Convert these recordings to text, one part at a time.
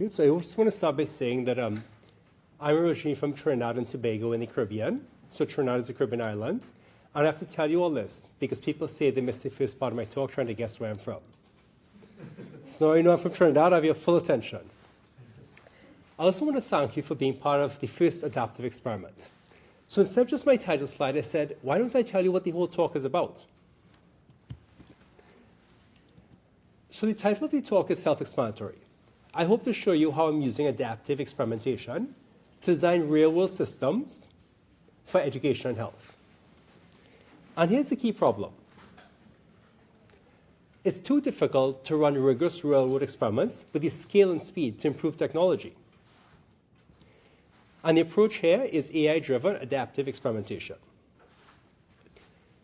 Okay, so I just want to start by saying that I'm originally from Trinidad and Tobago in the Caribbean. So Trinidad is a Caribbean island. And I have to tell you all this because people say they missed the first part of my talk trying to guess where I'm from. So now you know I'm from Trinidad, I have your full attention. I also want to thank you for being part of the first adaptive experiment. So instead of just my title slide, I said, why don't I tell you what the whole talk is about? So the title of the talk is self-explanatory. I hope to show you how I'm using adaptive experimentation to design real-world systems for education and health. And here's the key problem. It's too difficult to run rigorous real-world experiments with the scale and speed to improve technology. And the approach here is AI-driven adaptive experimentation.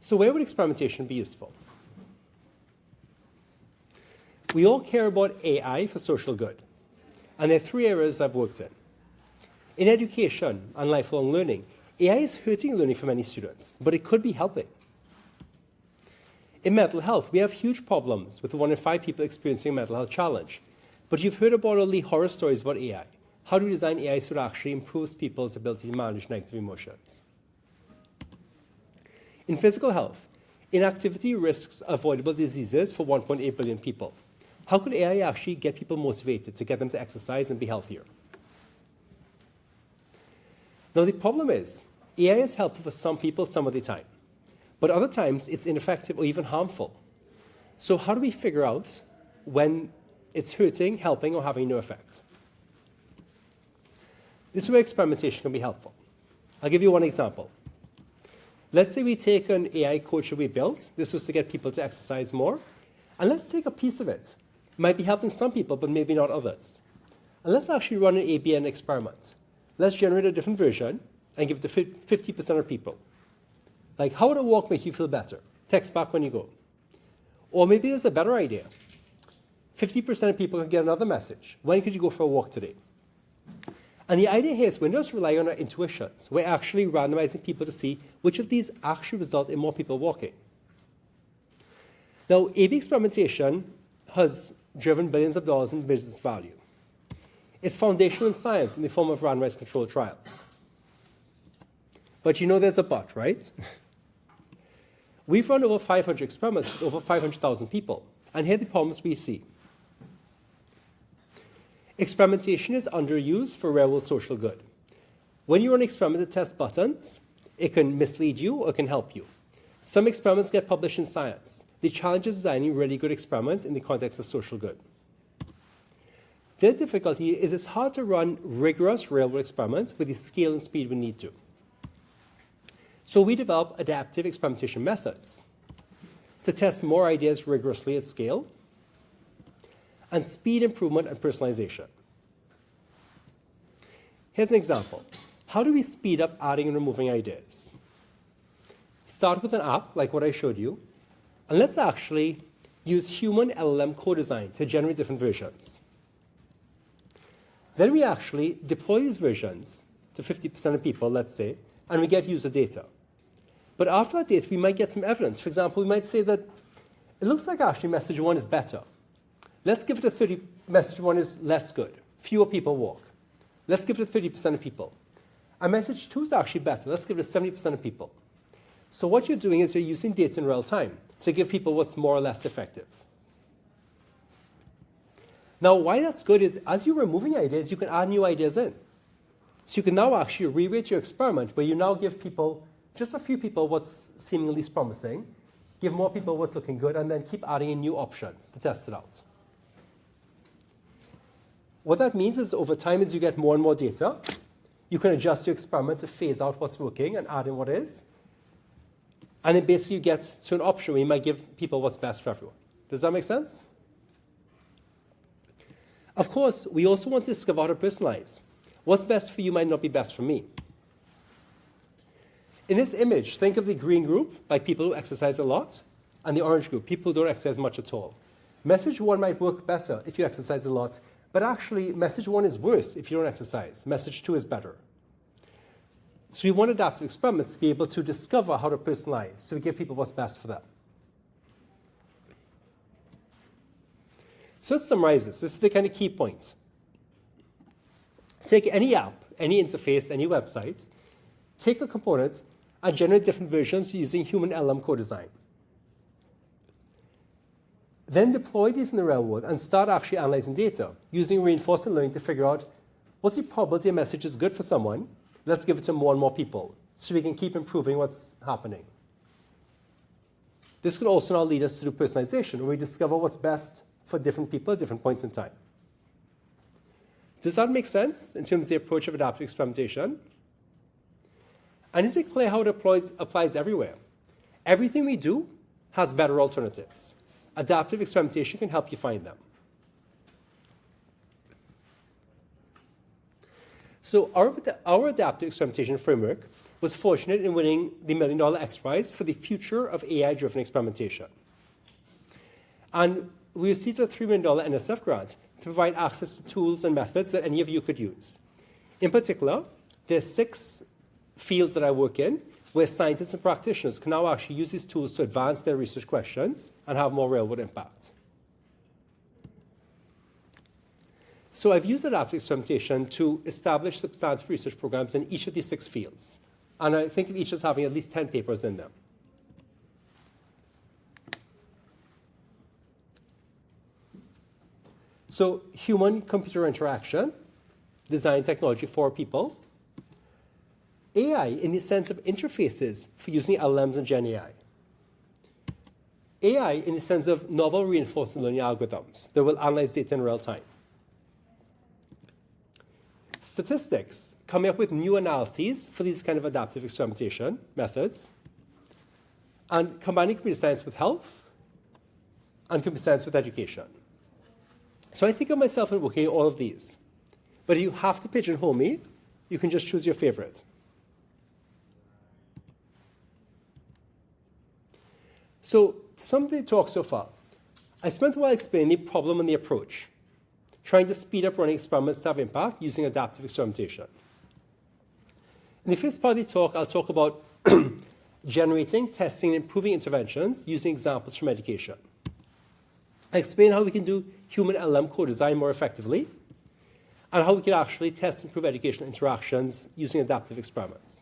So where would experimentation be useful? We all care about AI for social good. And there are three areas I've worked in. In education and lifelong learning, AI is hurting learning for many students, but it could be helping. In mental health, we have huge problems with 1 in 5 people experiencing a mental health challenge. But you've heard about all the horror stories about AI. How do we design AI so it actually improves people's ability to manage negative emotions? In physical health, inactivity risks avoidable diseases for 1.8 billion people. How could AI actually get people motivated to get them to exercise and be healthier? Now, the problem is, AI is helpful for some people some of the time. But other times, it's ineffective or even harmful. So how do we figure out when it's hurting, helping, or having no effect? This is where experimentation can be helpful. I'll give you one example. Let's say we take an AI coach that we built. This was to get people to exercise more. And let's take a piece of it. It might be helping some people, but maybe not others. And let's actually run an ABN experiment. Let's generate a different version and give it to 50% of people. Like, how would a walk make you feel better? Text back when you go. Or maybe there's a better idea. 50% of people can get another message. When could you go for a walk today? And the idea here is we're not just relying on our intuitions. We're actually randomizing people to see which of these actually result in more people walking. Now, A/B experimentation has driven billions of dollars in business value. It's foundational in science in the form of randomized controlled trials. But you know there's a but, right? We've run over 500 experiments with over 500,000 people. And here are the problems we see. Experimentation is underused for real-world social good. When you run an experiment that tests buttons, it can mislead you or it can help you. Some experiments get published in Science. The challenge is designing really good experiments in the context of social good. The difficulty is it's hard to run rigorous real-world experiments with the scale and speed we need to. So we develop adaptive experimentation methods to test more ideas rigorously at scale and speed improvement and personalization. Here's an example. How do we speed up adding and removing ideas? Start with an app like what I showed you, and let's actually use human LLM co-design to generate different versions. Then we actually deploy these versions to 50% of people, let's say, and we get user data. But after that data, we might get some evidence. For example, we might say that it looks like actually message 1 is better. Let's give it a 30, message 1 is less good. Fewer people walk. Let's give it to 30% of people. And message 2 is actually better. Let's give it to 70% of people. So what you're doing is you're using data in real time to give people what's more or less effective. Now, why that's good is as you're removing ideas, you can add new ideas in. So you can now actually re-rate your experiment where you now give people, just a few people, what's seemingly least promising, give more people what's looking good, and then keep adding in new options to test it out. What that means is over time, as you get more and more data, you can adjust your experiment to phase out what's working and add in what is. And then basically you get to an option where you might give people what's best for everyone. Does that make sense? Of course, we also want to discover how to personalize. What's best for you might not be best for me. In this image, think of the green group, like people who exercise a lot, and the orange group, people who don't exercise much at all. Message 1 might work better if you exercise a lot, but actually message 1 is worse if you don't exercise. Message 2 is better. So we want adaptive experiments to be able to discover how to personalize, so we give people what's best for them. So let's summarize this. This is the kind of key point. Take any app, any interface, any website, take a component, and generate different versions using human LLM co-design. Then deploy these in the real world and start actually analyzing data using reinforcement learning to figure out what's the probability a message is good for someone. Let's give it to more and more people so we can keep improving what's happening. This can also now lead us to do personalization, where we discover what's best for different people at different points in time. Does that make sense in terms of the approach of adaptive experimentation? And is it clear how it applies everywhere? Everything we do has better alternatives. Adaptive experimentation can help you find them. So our adaptive experimentation framework was fortunate in winning the $1 Million X Prize for the future of AI-driven experimentation. And we received a $3 million NSF grant to provide access to tools and methods that any of you could use. In particular, there's 6 fields that I work in where scientists and practitioners can now actually use these tools to advance their research questions and have more real-world impact. So I've used adaptive experimentation to establish substantive research programs in each of these 6 fields. And I think of each as having at least 10 papers in them. So human-computer interaction, design technology for people. AI in the sense of interfaces for using LLMs and Gen AI. AI in the sense of novel reinforcement learning algorithms that will analyze data in real time. Statistics, coming up with new analyses for these kind of adaptive experimentation methods. And combining computer science with health and computer science with education. So I think of myself in working in all of these. But if you have to pigeonhole me, you can just choose your favorite. So to sum up the talk so far, I spent a while explaining the problem and the approach, trying to speed up running experiments to have impact using adaptive experimentation. In the first part of the talk, I'll talk about generating, testing, and improving interventions using examples from education. I explain how we can do human LLM co-design more effectively, and how we can actually test and improve educational interactions using adaptive experiments.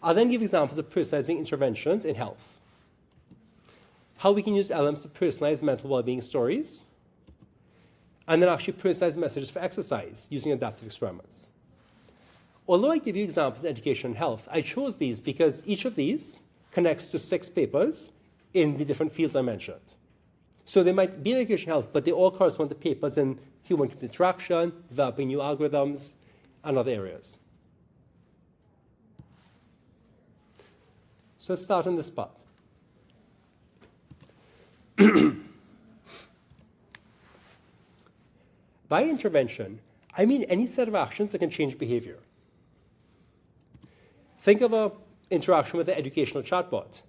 I'll then give examples of personalizing interventions in health, how we can use LLMs to personalize mental well-being stories, and then actually personalize messages for exercise using adaptive experiments. Although I give you examples in education and health, I chose these because each of these connects to 6 papers in the different fields I mentioned. So they might be in education and health, but they all correspond to papers in human-computer interaction, developing new algorithms, and other areas. So let's start on this part. By intervention, I mean any set of actions that can change behavior. Think of an interaction with an educational chatbot.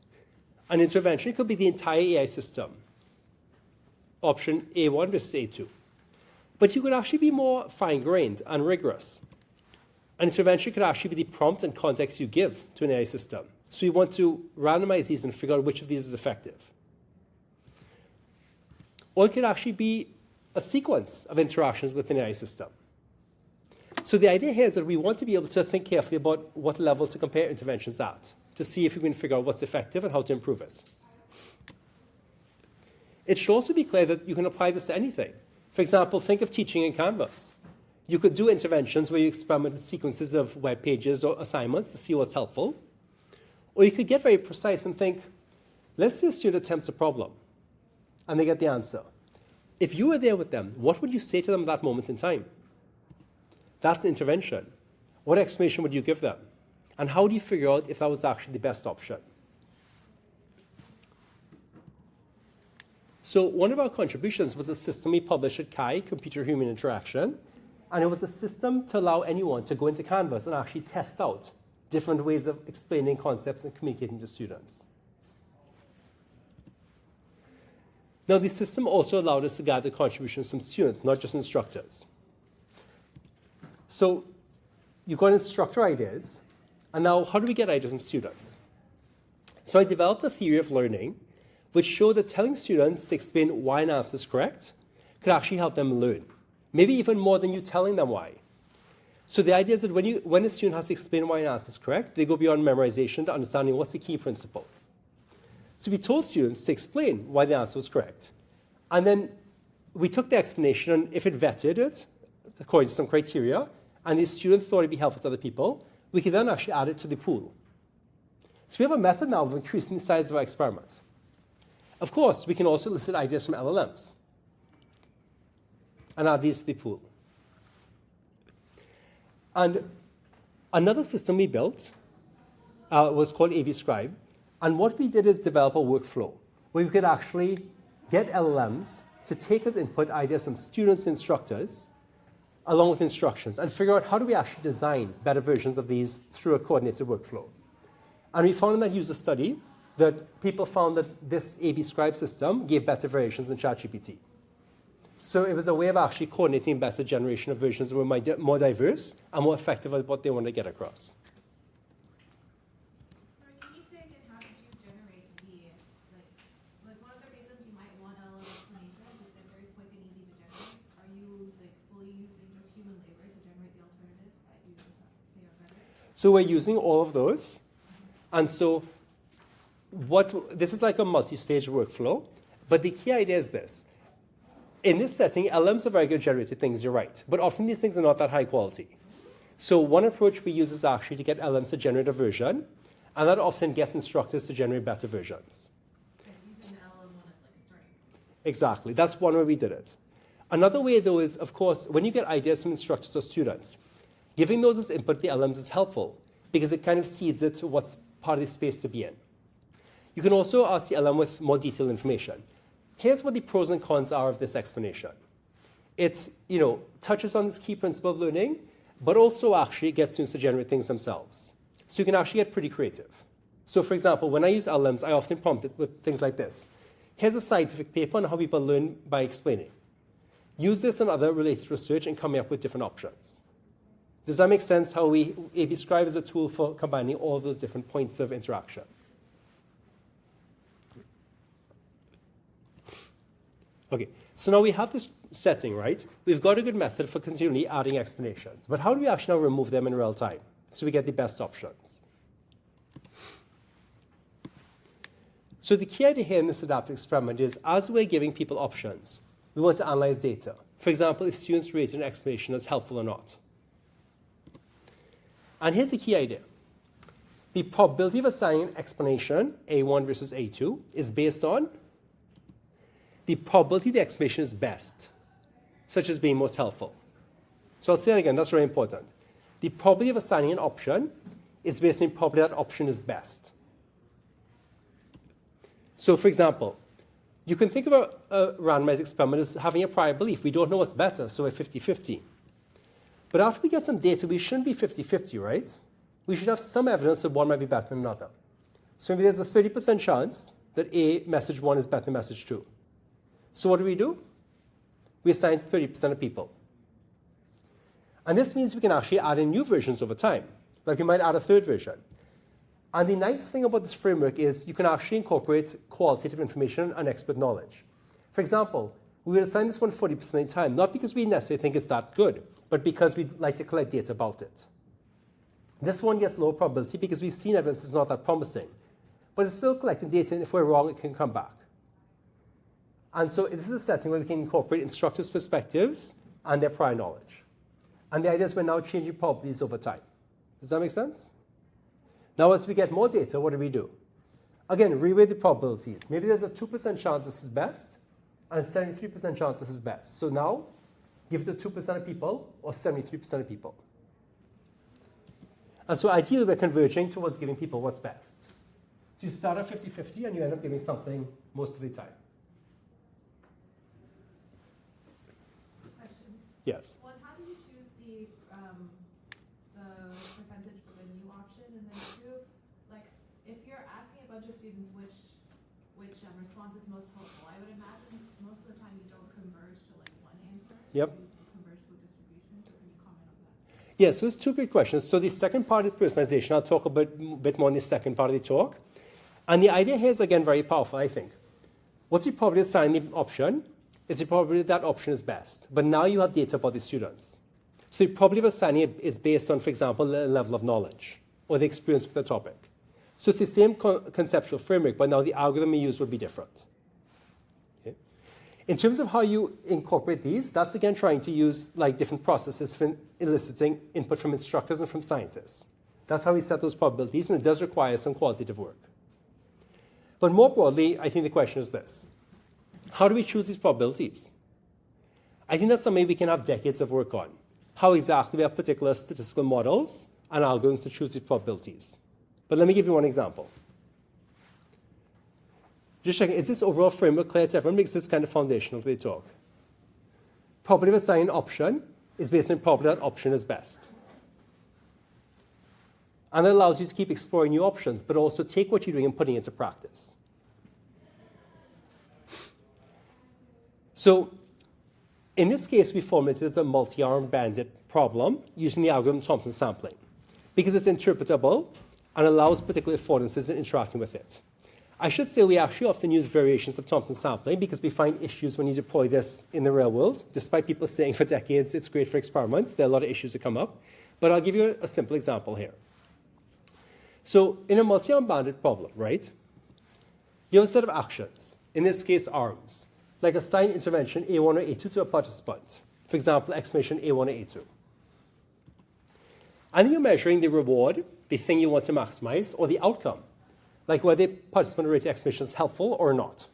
An intervention could be the entire AI system, option A1 versus A2. But you could actually be more fine-grained and rigorous. An intervention could actually be the prompt and context you give to an AI system. So you want to randomize these and figure out which of these is effective. Or it could actually be a sequence of interactions with an AI system. So the idea here is that we want to be able to think carefully about what level to compare interventions at, to see if we can figure out what's effective and how to improve it. It should also be clear that you can apply this to anything. For example, think of teaching in Canvas. You could do interventions where you experiment with sequences of web pages or assignments to see what's helpful. Or you could get very precise and think, let's say a student attempts a problem, and they get the answer. If you were there with them, what would you say to them at that moment in time? That's an intervention. What explanation would you give them? And how do you figure out if that was actually the best option? So one of our contributions was a system we published at CHI, Computer-Human Interaction, and it was a system to allow anyone to go into Canvas and actually test out different ways of explaining concepts and communicating to students. Now, the system also allowed us to gather contributions from students, not just instructors. So you've got instructor ideas, and now how do we get ideas from students? So I developed a theory of learning which showed that telling students to explain why an answer is correct could actually help them learn. maybe even more than you telling them why. So the idea is that when a student has to explain why an answer is correct, they go beyond memorization to understanding what's the key principle. So we told students to explain why the answer was correct. And then we took the explanation, and if it vetted it according to some criteria, and the student thought it'd be helpful to other people, we could then actually add it to the pool. So we have a method now of increasing the size of our experiment. Of course, we can also elicit ideas from LLMs and add these to the pool. And another system we built was called AB Scribe. And what we did is develop a workflow where we could actually get LLMs to take as input ideas from students and instructors along with instructions and figure out how do we actually design better versions of these through a coordinated workflow. And we found in that user study that people found that this AB Scribe system gave better variations than ChatGPT. So it was a way of actually coordinating better generation of versions that were more diverse and more effective at what they want to get across. Sorry, can you say again, how did you generate the, like one of the reasons you might want LLM explanations is they're very quick and easy to generate. Are you fully using just human labor to generate the alternatives that you say are better? So we're using all of those. And so this is like a multi-stage workflow, but the key idea is this. In this setting, LMs are very good at generating things, you're right, but often these things are not that high quality. So one approach we use is actually to get LMs to generate a version, and that often gets instructors to generate better versions. Using the LLM one as like a starting point. Exactly, that's one way we did it. Another way, though, is, of course, when you get ideas from instructors or students, giving those as input to the LMs is helpful, because it kind of seeds it to what's part of the space to be in. You can also ask the LM with more detailed information. Here's what the pros and cons are of this explanation. It touches on this key principle of learning, but also actually gets students to generate things themselves. So you can actually get pretty creative. So for example, when I use LMs, I often prompt it with things like this. Here's a scientific paper on how people learn by explaining. Use this and other related research and coming up with different options. Does that make sense how AB Scribe is a tool for combining all of those different points of interaction? Okay, so now we have this setting, right? We've got a good method for continually adding explanations. But how do we actually now remove them in real time so we get the best options? So the key idea here in this adaptive experiment is as we're giving people options, we want to analyze data. For example, if students rate an explanation as helpful or not. And here's the key idea. The probability of assigning an explanation, A1 versus A2, is based on the probability the explanation is best, such as being most helpful. So I'll say that again, that's very important. The probability of assigning an option is based on the probability that option is best. So for example, you can think of a randomized experiment as having a prior belief. We don't know what's better, so we're 50-50. But after we get some data, we shouldn't be 50-50, right? We should have some evidence that one might be better than another. So maybe there's a 30% chance that message 1 is better than message 2. So what do? We assign 30% of people. And this means we can actually add in new versions over time. Like we might add a third version. And the nice thing about this framework is you can actually incorporate qualitative information and expert knowledge. For example, we will assign this one 40% of the time, not because we necessarily think it's that good, but because we'd like to collect data about it. This one gets low probability because we've seen evidence it's not that promising. But it's still collecting data, and if we're wrong, it can come back. And so this is a setting where we can incorporate instructors' perspectives and their prior knowledge. And the idea is we're now changing probabilities over time. Does that make sense? Now, as we get more data, what do? Again, reweigh the probabilities. Maybe there's a 2% chance this is best, and a 73% chance this is best. So now, give it to 2% of people or 73% of people. And so ideally, we're converging towards giving people what's best. So you start at 50-50, and you end up giving something most of the time. Questions? Yes. One, how do you choose the percentage for the new option? And then two, like if you're asking a bunch of students which response is most helpful, I would imagine most of the time you don't converge to like one answer. Yep. You converge to a distribution. So can you comment on that? Yes, so it's two great questions. So the second part is personalization. I'll talk a bit more in the second part of the talk. And the idea here is, again, very powerful, I think. What's the probability of assigning the option? it's a probability that option is best. But now you have data about the students. So the probability of assigning it is based on, for example, the level of knowledge or the experience with the topic. So it's the same conceptual framework, but now the algorithm you use will be different. Okay? In terms of how you incorporate these, that's again trying to use like different processes for eliciting input from instructors and from scientists. That's how we set those probabilities, and it does require some qualitative work. But more broadly, I think the question is this. How do we choose these probabilities? I think that's something we can have decades of work on. How exactly we have particular statistical models and algorithms to choose these probabilities. But let me give you one example. Just checking, is this overall framework clear to everyone? Because this is kind of foundational for the talk. Probability of assigning an option is based on probability that option is best. And it allows you to keep exploring new options, but also take what you're doing and putting it into practice. So in this case, we formulated as a multi-arm bandit problem using the algorithm Thompson sampling because it's interpretable and allows particular affordances in interacting with it. I should say we actually often use variations of Thompson sampling because we find issues when you deploy this in the real world. Despite people saying for decades it's great for experiments, there are a lot of issues that come up. But I'll give you a simple example here. So in a multi-arm bandit problem, right, you have a set of actions, in this case arms, like assign intervention A1 or A2 to a participant. For example, exclamation A1 or A2. And you're measuring the reward, the thing you want to maximize, or the outcome, like whether the participant rated exclamation is helpful or not.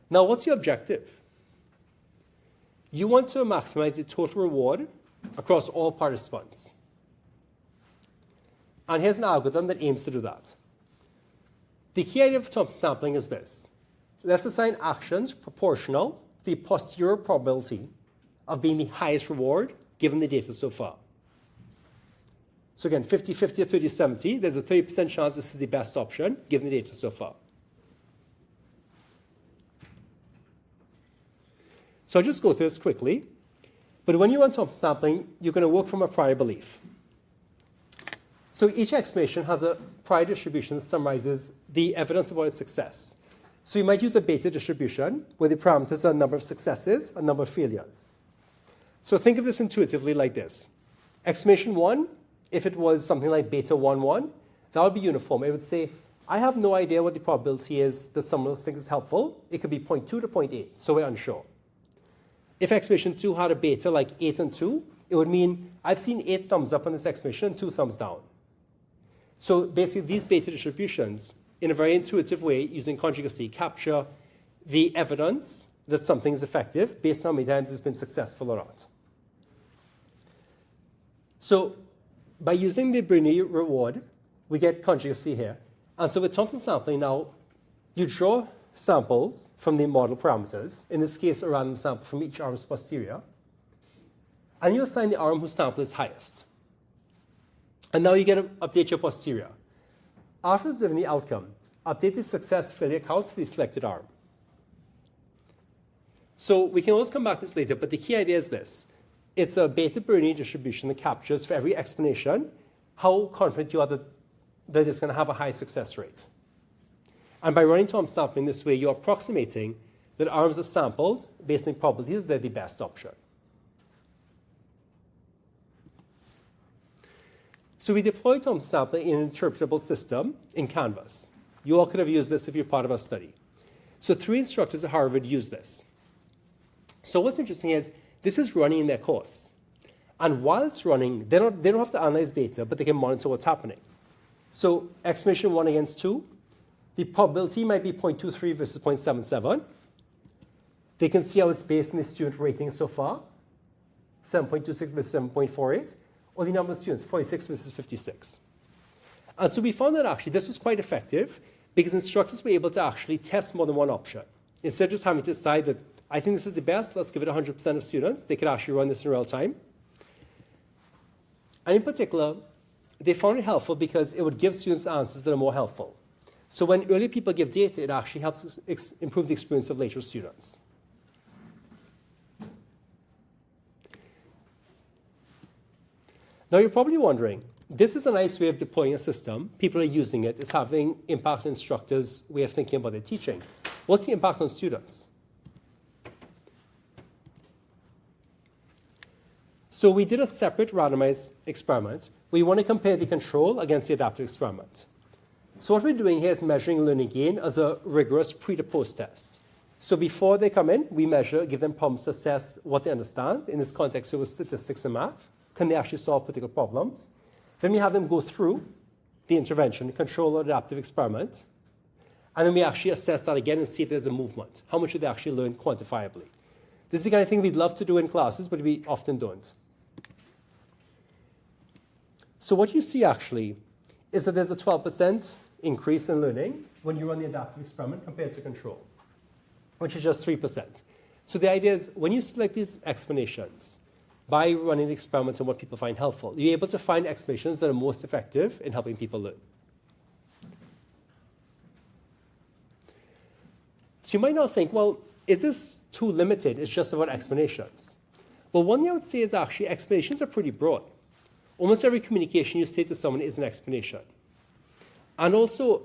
Now, what's your objective? You want to maximize the total reward across all participants. And here's an algorithm that aims to do that. The key idea of Thompson sampling is this. Let's assign actions proportional to the posterior probability of being the highest reward given the data so far. So again, 50-50 or 30-70, there's a 30% chance this is the best option given the data so far. So I'll just go through this quickly. But when you run Thompson sampling, you're going to work from a prior belief. So each explanation has a prior distribution that summarizes the evidence about its success. So you might use a beta distribution where the parameters are a number of successes, a number of failures. So think of this intuitively like this. Exclamation 1, if it was something like beta 1, 1, that would be uniform. It would say, I have no idea what the probability is that someone else thinks is helpful. It could be 0.2 to 0.8, so we're unsure. If exclamation 2 had a beta like 8 and 2, it would mean I've seen 8 thumbs up on this exclamation and 2 thumbs down. So basically, these beta distributions, in a very intuitive way, using conjugacy, capture the evidence that something is effective based on how many times it's been successful or not. So by using the Bernoulli reward, we get conjugacy here. And so with Thompson sampling now, you draw samples from the model parameters, in this case, a random sample from each arm's posterior, and you assign the arm whose sample is highest. And now you get to update your posterior. After observing the outcome, update the success failure counts for the selected arm. So we can always come back to this later, but the key idea is this. It's a beta Bernoulli distribution that captures for every explanation how confident you are that it's going to have a high success rate. And by running Thompson sampling this way, you're approximating that arms are sampled based on the probability that they're the best option. So we deployed Thompson sampling in an interpretable system in Canvas. You all could have used this if you're part of our study. So 3 instructors at Harvard use this. So what's interesting is this is running in their course. And while it's running, they don't have to analyze data, but they can monitor what's happening. So exclamation 1 against 2, the probability might be 0.23 versus 0.77. They can see how it's based on the student rating so far, 7.26 versus 7.48, or the number of students, 46 versus 56. And so we found that actually this was quite effective because instructors were able to actually test more than one option. Instead of just having to decide that I think this is the best, let's give it 100% of students, they could actually run this in real time. And in particular, they found it helpful because it would give students answers that are more helpful. So when early people give data, it actually helps improve the experience of later students. Now you're probably wondering, this is a nice way of deploying a system. People are using it. It's having impact on instructors' way of thinking about their teaching. What's the impact on students? So we did a separate randomized experiment. We want to compare the control against the adaptive experiment. So what we're doing here is measuring learning gain as a rigorous pre to post test. So before they come in, we measure, give them prompts to assess what they understand. In this context, it was statistics and math. Can they actually solve particular problems? Then we have them go through the intervention, control or adaptive experiment. And then we actually assess that again and see if there's a movement. How much did they actually learn quantifiably? This is the kind of thing we'd love to do in classes, but we often don't. So what you see actually is that there's a 12% increase in learning when you run the adaptive experiment compared to control, which is just 3%. So the idea is when you select these explanations by running the experiment on what people find helpful, you're able to find explanations that are most effective in helping people learn. So you might not think, well, is this too limited? It's just about explanations. Well, one thing I would say is actually explanations are pretty broad. Almost every communication you say to someone is an explanation. And also,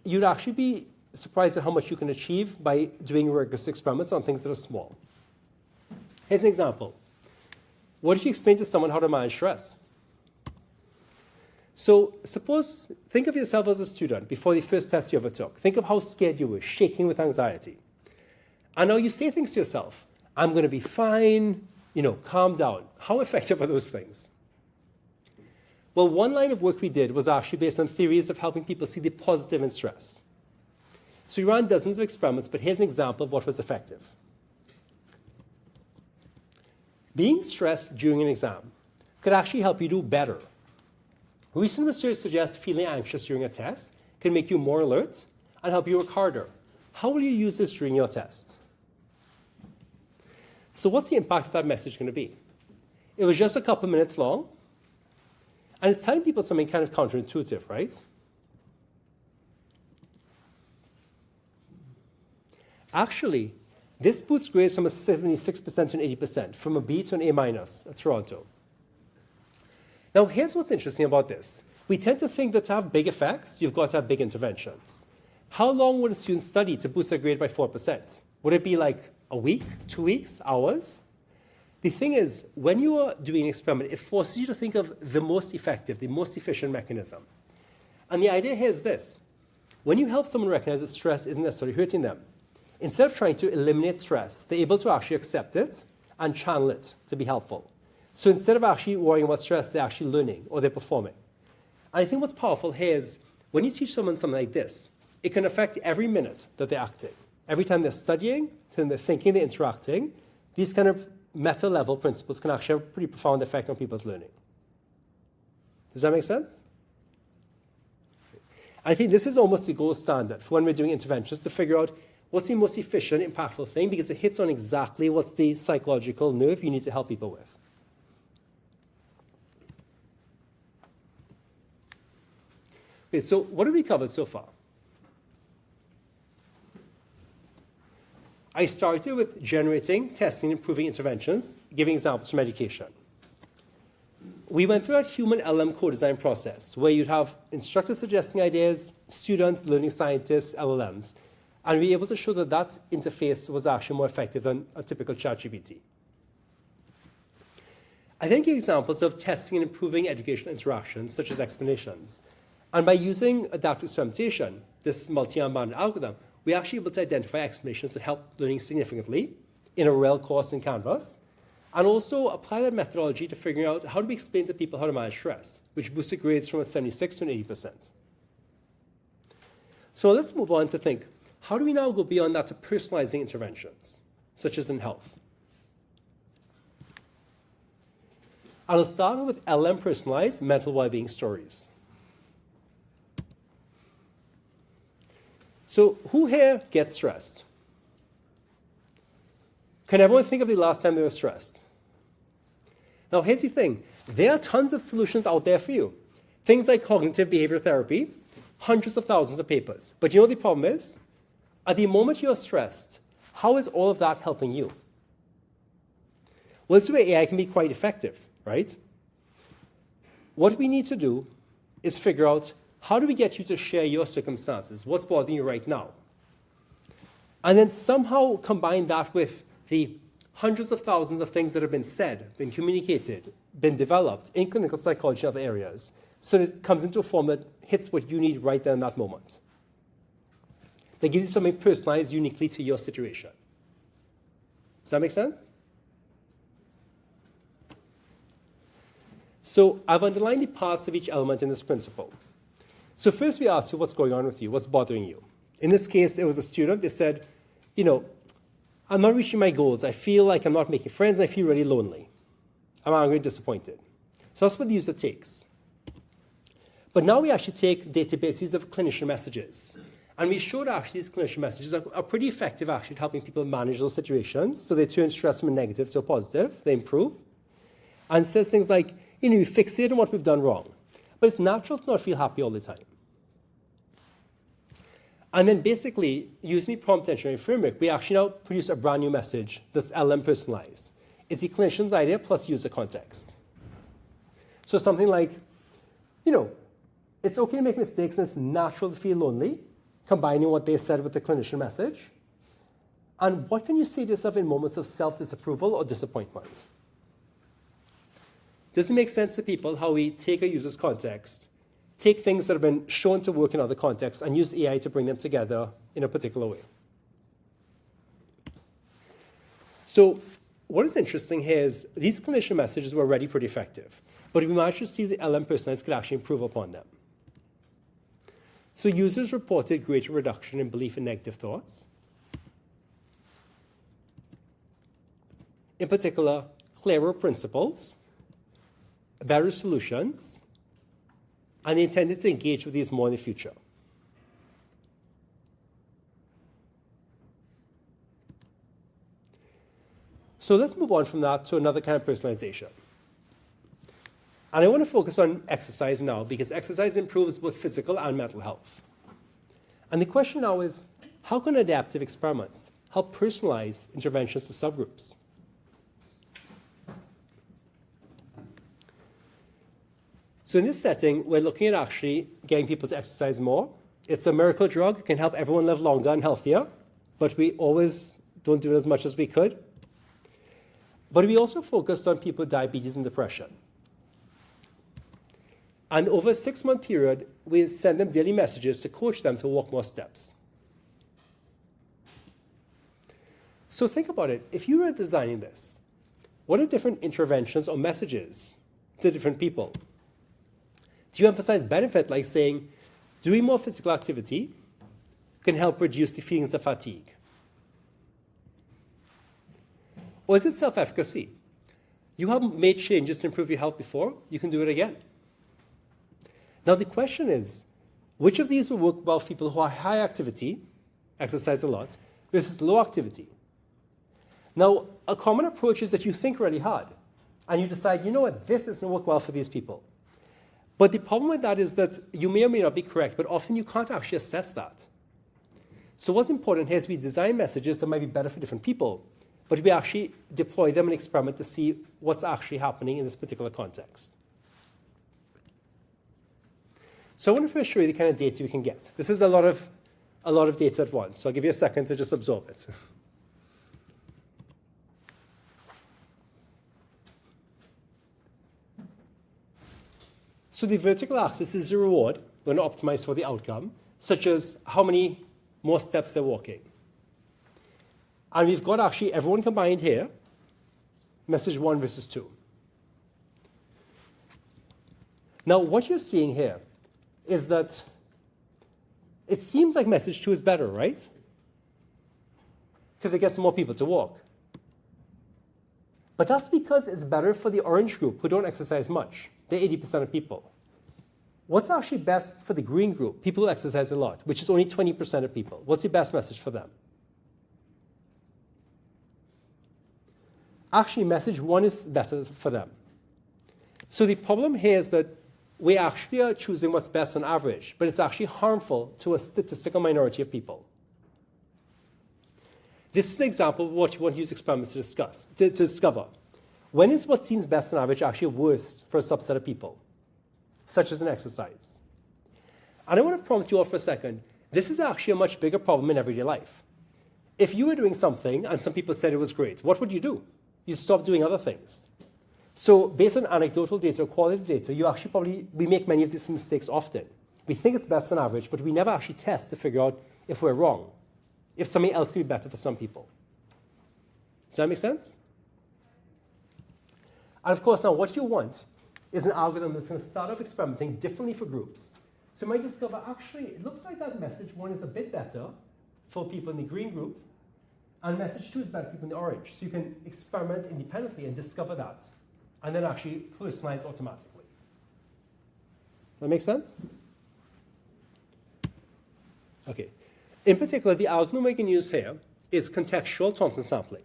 you'd actually be surprised at how much you can achieve by doing rigorous experiments on things that are small. Here's an example. What if you explain to someone how to manage stress? So think of yourself as a student before the first test you ever took. Think of how scared you were, shaking with anxiety. And now you say things to yourself, I'm going to be fine, calm down. How effective are those things? Well, one line of work we did was actually based on theories of helping people see the positive in stress. So we ran dozens of experiments, but here's an example of what was effective. Being stressed during an exam could actually help you do better. Recent research suggests feeling anxious during a test can make you more alert and help you work harder. How will you use this during your test? So what's the impact of that message going to be? It was just a couple of minutes long, and it's telling people something kind of counterintuitive, right? Actually, this boosts grades from a 76% to an 80%, from a B to an A- at Toronto. Now, here's what's interesting about this. We tend to think that to have big effects, you've got to have big interventions. How long would a student study to boost their grade by 4%? Would it be like a week, 2 weeks, hours? The thing is, when you are doing an experiment, it forces you to think of the most effective, the most efficient mechanism. And the idea here is this. When you help someone recognize that stress isn't necessarily hurting them, instead of trying to eliminate stress, they're able to actually accept it and channel it to be helpful. So instead of actually worrying about stress, they're actually learning or they're performing. And I think what's powerful here is when you teach someone something like this, it can affect every minute that they're acting. Every time they're studying, then they're thinking, they're interacting. These kind of meta-level principles can actually have a pretty profound effect on people's learning. Does that make sense? I think this is almost the gold standard for when we're doing interventions to figure out what's the most efficient, impactful thing, because it hits on exactly what's the psychological nerve you need to help people with. Okay, so what have we covered so far? I started with generating, testing, improving interventions, giving examples from education. We went through that human LLM co-design process where you'd have instructors suggesting ideas, students, learning scientists, LLMs, and we were able to show that that interface was actually more effective than a typical ChatGPT. I then gave examples of testing and improving educational interactions, such as explanations. And by using adaptive experimentation, this multi-arm-bounded algorithm, we're actually able to identify explanations that help learning significantly in a real course in Canvas, and also apply that methodology to figuring out how do we explain to people how to manage stress, which boosted grades from a 76 to an 80%. So let's move on to think, how do we now go beyond that to personalizing interventions, such as in health? I'll start with LM personalized mental well-being stories. So who here gets stressed? Can everyone think of the last time they were stressed? Now, here's the thing. There are tons of solutions out there for you. Things like cognitive behavior therapy, hundreds of thousands of papers. But you know what the problem is? At the moment you're stressed, how is all of that helping you? Well, this is where AI can be quite effective, right? What we need to do is figure out how do we get you to share your circumstances, what's bothering you right now? And then somehow combine that with the hundreds of thousands of things that have been said, been communicated, been developed in clinical psychology and other areas, so that it comes into a form that hits what you need right there in that moment. That gives you something personalized uniquely to your situation. Does that make sense? So I've underlined the parts of each element in this principle. So first we asked you what's going on with you, what's bothering you. In this case, it was a student. They said, I'm not reaching my goals. I feel like I'm not making friends, and I feel really lonely. I'm angry and disappointed. So that's what the user takes. But now we actually take databases of clinician messages. And we showed actually these clinician messages are pretty effective actually at helping people manage those situations. So they turn stress from a negative to a positive. They improve. And it says things like, we fixate on what we've done wrong. But it's natural to not feel happy all the time. And then basically, using the prompt engineering framework, we actually now produce a brand new message that's LM personalized. It's the clinician's idea plus user context. So something like, it's okay to make mistakes and it's natural to feel lonely, combining what they said with the clinician message. And what can you say to yourself in moments of self-disapproval or disappointment? Does it make sense to people how we take a user's context, take things that have been shown to work in other contexts, and use AI to bring them together in a particular way? So what is interesting here is these clinician messages were already pretty effective, but we managed to see the LM personalized could actually improve upon them. So users reported greater reduction in belief in negative thoughts. In particular, clearer principles, better solutions, and they intended to engage with these more in the future. So let's move on from that to another kind of personalization. And I want to focus on exercise now because exercise improves both physical and mental health. And the question now is, how can adaptive experiments help personalize interventions to subgroups? So in this setting, we're looking at actually getting people to exercise more. It's a miracle drug. It can help everyone live longer and healthier, but we always don't do it as much as we could. But we also focused on people with diabetes and depression. And over a 6-month period, we send them daily messages to coach them to walk more steps. So think about it. If you were designing this, what are different interventions or messages to different people? Do you emphasize benefit, like saying, doing more physical activity can help reduce the feelings of fatigue? Or is it self-efficacy? You haven't made changes to improve your health before, you can do it again. Now the question is, which of these will work well for people who are high activity, exercise a lot, versus low activity? Now, a common approach is that you think really hard, and you decide, this is going to work well for these people. But the problem with that is that you may or may not be correct, but often you can't actually assess that. So what's important here is we design messages that might be better for different people, but we actually deploy them and experiment to see what's actually happening in this particular context. So I want to first show you the kind of data we can get. This is a lot of data at once, so I'll give you a second to just absorb it. So the vertical axis is the reward. We're going to optimize for the outcome, such as how many more steps they're walking. And we've got actually everyone combined here, message 1 versus 2. Now, what you're seeing here is that it seems like message 2 is better, right? Because it gets more people to walk. But that's because it's better for the orange group who don't exercise much. They're 80% of people. What's actually best for the green group, people who exercise a lot, which is only 20% of people? What's the best message for them? Actually, message 1 is better for them. So the problem here is that we actually are choosing what's best on average, but it's actually harmful to a statistical minority of people. This is an example of what you want to use experiments to discover. When is what seems best on average actually worse for a subset of people, such as an exercise? And I want to prompt you all for a second. This is actually a much bigger problem in everyday life. if you were doing something and some people said it was great, what would you do? You'd stop doing other things. So based on anecdotal data or qualitative data, we make many of these mistakes often. We think it's best on average, but we never actually test to figure out if we're wrong, if something else could be better for some people. Does that make sense? And of course, now what you want is an algorithm that's going to start off experimenting differently for groups. So you might discover, actually, it looks like that message 1 is a bit better for people in the green group, and message 2 is better for people in the orange. So you can experiment independently and discover that, and then actually personalize automatically. Does that make sense? Okay. In particular, the algorithm we can use here is contextual Thompson sampling.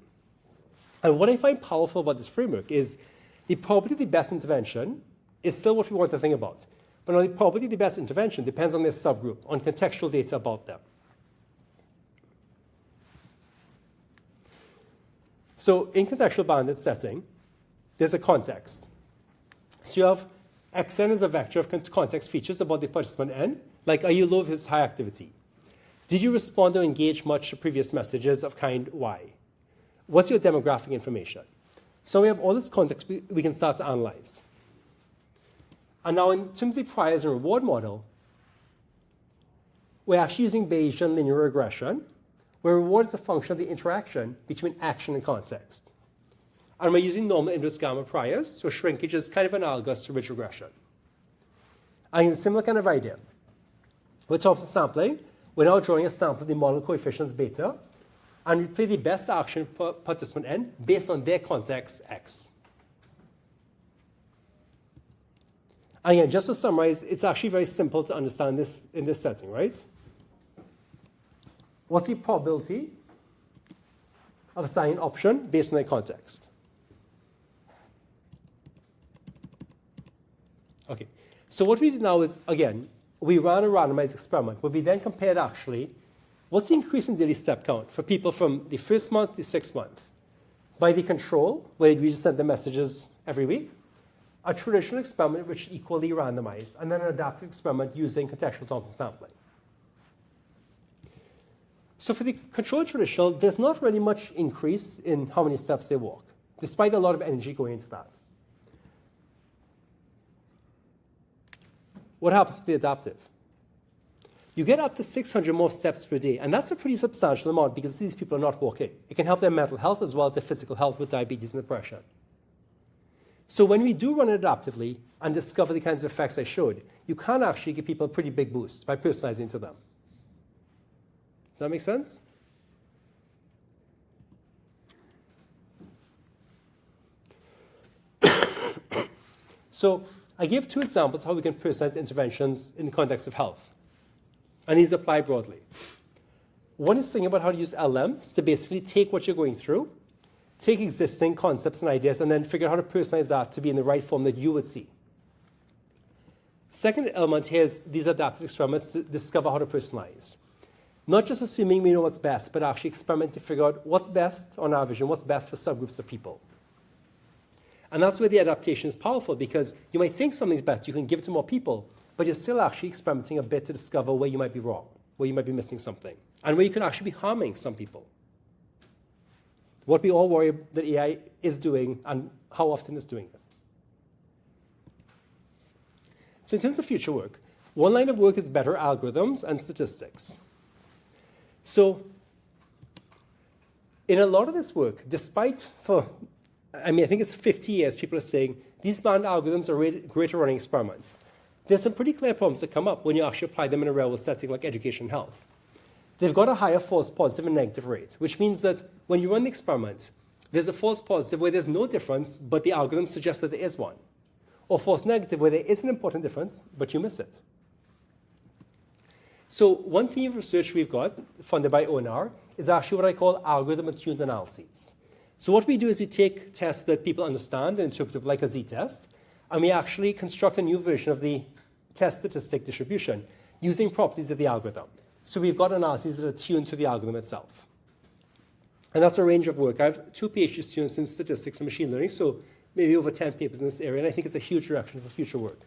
And what I find powerful about this framework is the probability of the best intervention is still what we want to think about. But now the probability of the best intervention depends on their subgroup, on contextual data about them. So in contextual bandit setting, there's a context. So you have xn is a vector of context features about the participant n, like are you low versus high activity? Did you respond or engage much to previous messages of kind y? What's your demographic information? So we have all this context we can start to analyze. And now in terms of the priors and reward model, we're actually using Bayesian linear regression, where reward is a function of the interaction between action and context. And we're using normal inverse gamma priors, so shrinkage is kind of analogous to ridge regression. And a similar kind of idea. With Thompson sampling, we're now drawing a sample of the model coefficients beta, and we play the best action per participant n based on their context x. And again, just to summarize, it's actually very simple to understand this in this setting, right? What's the probability of assigning an option based on their context? Okay, so what we did now is, again, we ran a randomized experiment where we then compared actually what's the increase in daily step count for people from the first month to the 6th month by the control, where we just sent them messages every week, a traditional experiment which equally randomized, and then an adaptive experiment using contextual Thompson sampling. So for the controlled traditional, there's not really much increase in how many steps they walk, despite a lot of energy going into that. What happens with the adaptive? You get up to 600 more steps per day, and that's a pretty substantial amount because these people are not walking. It can help their mental health as well as their physical health with diabetes and depression. So when we do run it adaptively and discover the kinds of effects I showed, you can actually give people a pretty big boost by personalizing to them. Does that make sense? So I gave 2 examples how we can personalize interventions in the context of health. And these apply broadly. One is thinking about how to use LMs to basically take what you're going through, take existing concepts and ideas, and then figure out how to personalize that to be in the right form that you would see. Second element here is these adaptive experiments to discover how to personalize. Not just assuming we know what's best, but actually experiment to figure out what's best on average and what's best for subgroups of people. And that's where the adaptation is powerful, because you might think something's better, you can give it to more people, but you're still actually experimenting a bit to discover where you might be wrong, where you might be missing something, and where you could actually be harming some people. What we all worry that AI is doing and how often it's doing it. So in terms of future work, one line of work is better algorithms and statistics. So in a lot of this work, I think it's 50 years, people are saying these band algorithms are great at running experiments. There's some pretty clear problems that come up when you actually apply them in a real-world setting like education and health. They've got a higher false positive and negative rate, which means that when you run the experiment, there's a false positive where there's no difference, but the algorithm suggests that there is one. Or false negative where there is an important difference, but you miss it. So one theme of research we've got, funded by ONR, is actually what I call algorithm-attuned analyses. So what we do is we take tests that people understand and interpret like a z-test, and we actually construct a new version of the test statistic distribution using properties of the algorithm. So we've got analyses that are tuned to the algorithm itself. And that's a range of work. I have 2 PhD students in statistics and machine learning, so maybe over 10 papers in this area, and I think it's a huge direction for future work.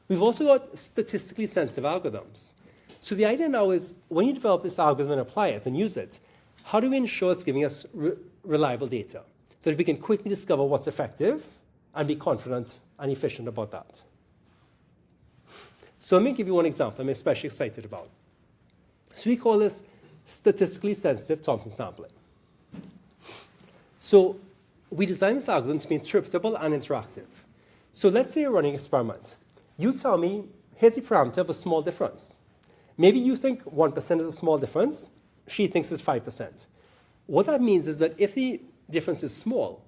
We've also got statistically sensitive algorithms. So the idea now is, when you develop this algorithm and apply it and use it, how do we ensure it's giving us reliable data, that we can quickly discover what's effective and be confident and efficient about that? So let me give you one example I'm especially excited about. So we call this statistically sensitive Thompson sampling. So we designed this algorithm to be interpretable and interactive. So let's say you're running an experiment. You tell me, here's the parameter of a small difference. Maybe you think 1% is a small difference. She thinks it's 5%. What that means is that if the difference is small,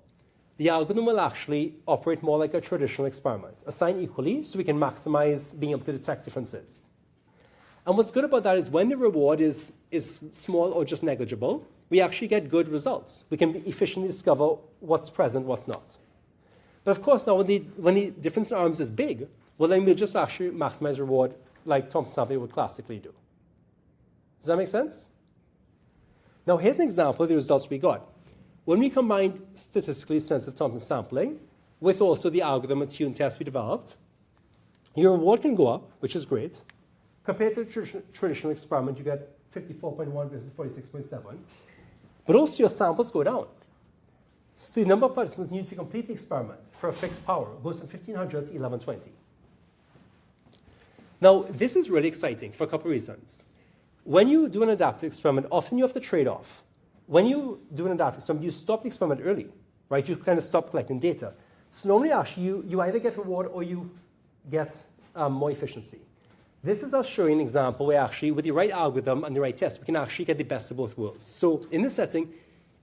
the algorithm will actually operate more like a traditional experiment, assign equally so we can maximize being able to detect differences. And what's good about that is when the reward is small or just negligible, we actually get good results. We can efficiently discover what's present, what's not. But of course, now when the difference in arms is big, well, then we'll just actually maximize reward like Thompson sampling would classically do. Does that make sense? Now, here's an example of the results we got. When we combined statistically sensitive Thompson sampling with also the algorithm and tune test we developed, your reward can go up, which is great. Compared to a traditional experiment, you get 54.1 versus 46.7. But also your samples go down. So the number of participants needed to complete the experiment for a fixed power goes from 1,500 to 1,120. Now, this is really exciting for a couple of reasons. When you do an adaptive experiment, often you have to trade off. When you do an adaptive experiment, you stop the experiment early, right? You kind of stop collecting data. So normally, actually, you either get reward or you get more efficiency. This is us showing an example where actually, with the right algorithm and the right test, we can actually get the best of both worlds. So in this setting,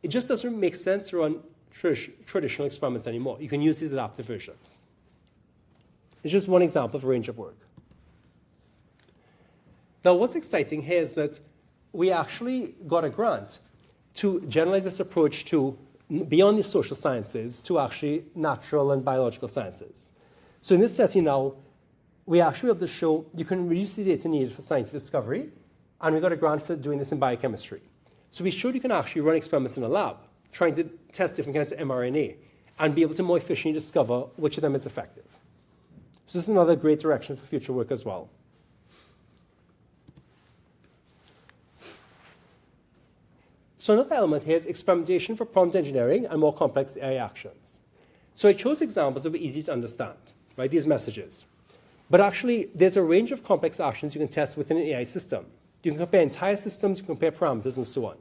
it just doesn't make sense to run traditional experiments anymore. You can use these adaptive versions. It's just one example of a range of work. Now, what's exciting here is that we actually got a grant to generalize this approach to beyond the social sciences to actually natural and biological sciences. So in this setting now, we actually have to show you can reduce the data needed for scientific discovery, and we got a grant for doing this in biochemistry. So we showed you can actually run experiments in a lab, trying to test different kinds of mRNA, and be able to more efficiently discover which of them is effective. So this is another great direction for future work as well. So another element here is experimentation for prompt engineering and more complex AI actions. So I chose examples that were easy to understand, right, these messages. But actually, there's a range of complex actions you can test within an AI system. You can compare entire systems, you can compare parameters, and so on.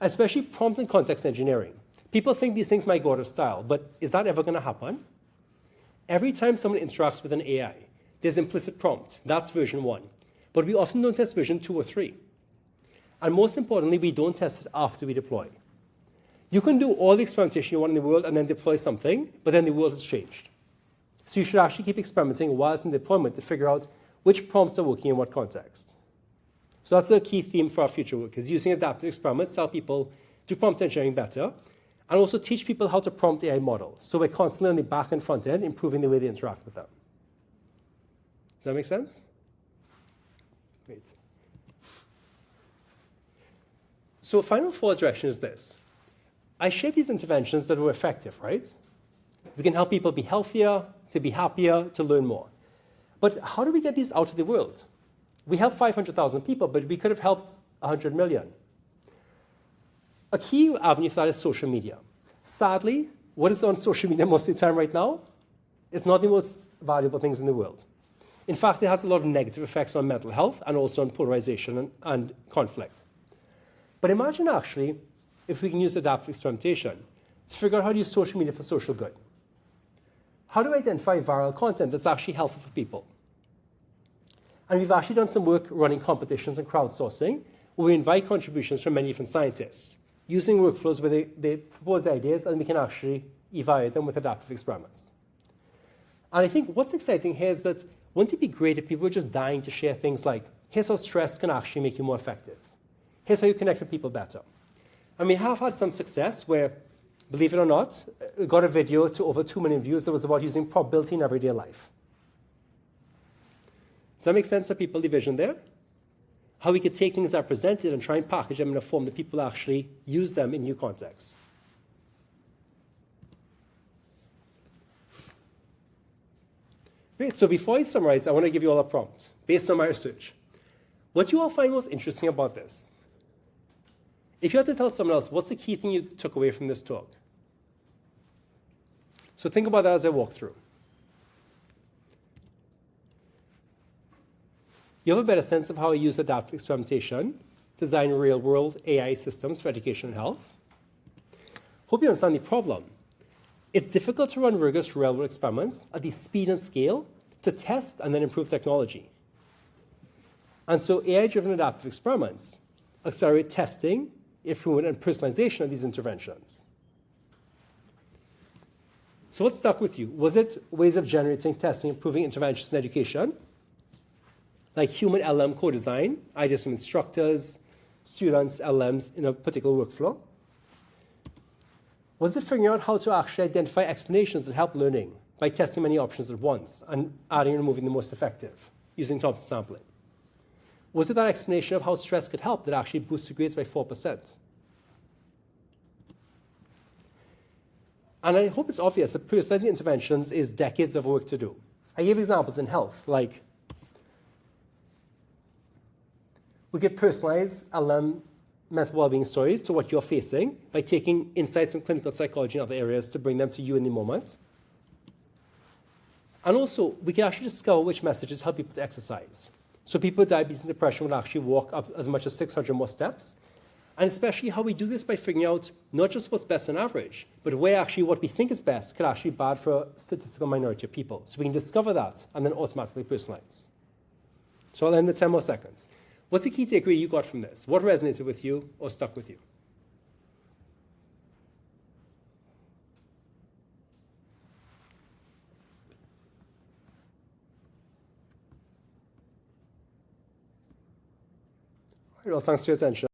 Especially prompt and context engineering. People think these things might go out of style, but is that ever going to happen? Every time someone interacts with an AI, there's implicit prompt. That's version 1. But we often don't test version 2 or 3. And most importantly, we don't test it after we deploy. You can do all the experimentation you want in the world and then deploy something, but then the world has changed. So you should actually keep experimenting while it's in deployment to figure out which prompts are working in what context. So that's a key theme for our future work, is using adaptive experiments to help people do prompt engineering better, and also teach people how to prompt AI models. So we're constantly on the back and front end, improving the way they interact with them. Does that make sense? Great. So final forward direction is this. I shared these interventions that were effective, right? We can help people be healthier, to be happier, to learn more. But how do we get these out of the world? We helped 500,000 people, but we could have helped 100 million. A key avenue for that is social media. Sadly, what is on social media most of the time right now is not the most valuable things in the world. In fact, it has a lot of negative effects on mental health and also on polarization and conflict. But imagine actually if we can use adaptive experimentation to figure out how to use social media for social good. How do we identify viral content that's actually helpful for people? And we've actually done some work running competitions and crowdsourcing where we invite contributions from many different scientists using workflows where they propose ideas and we can actually evaluate them with adaptive experiments. And I think what's exciting here is that wouldn't it be great if people were just dying to share things like, here's how stress can actually make you more effective. Here's how you connect with people better. And we have had some success where, believe it or not, we got a video to over 2 million views that was about using probability in everyday life. Does that make sense to people, the vision there? How we could take things that are presented and try and package them in a form that people actually use them in new contexts. Great, so before I summarize, I want to give you all a prompt based on my research. What you all find most interesting about this? If you had to tell someone else, what's the key thing you took away from this talk? So think about that as I walk through. You have a better sense of how I use adaptive experimentation to design real-world AI systems for education and health. Hope you understand the problem. It's difficult to run rigorous real-world experiments at the speed and scale to test and then improve technology. And so AI-driven adaptive experiments accelerate testing, improvement, and personalization of these interventions. So what stuck with you? Was it ways of generating, testing, improving interventions in education? Like human LM co-design, ideas from instructors, students, LMs in a particular workflow? Was it figuring out how to actually identify explanations that help learning by testing many options at once and adding and removing the most effective using Thompson sampling? Was it that explanation of how stress could help that actually boosted grades by 4%? And I hope it's obvious that personalizing interventions is decades of work to do. I gave examples in health, like we could personalize LM mental well-being stories to what you're facing by taking insights from clinical psychology and other areas to bring them to you in the moment. And also, we can actually discover which messages help people to exercise. So people with diabetes and depression would actually walk up as much as 600 more steps. And especially how we do this by figuring out not just what's best on average, but where actually what we think is best could actually be bad for a statistical minority of people. So we can discover that and then automatically personalize. So I'll end with 10 more seconds. What's the key takeaway you got from this? What resonated with you or stuck with you? All right, well, thanks for your attention.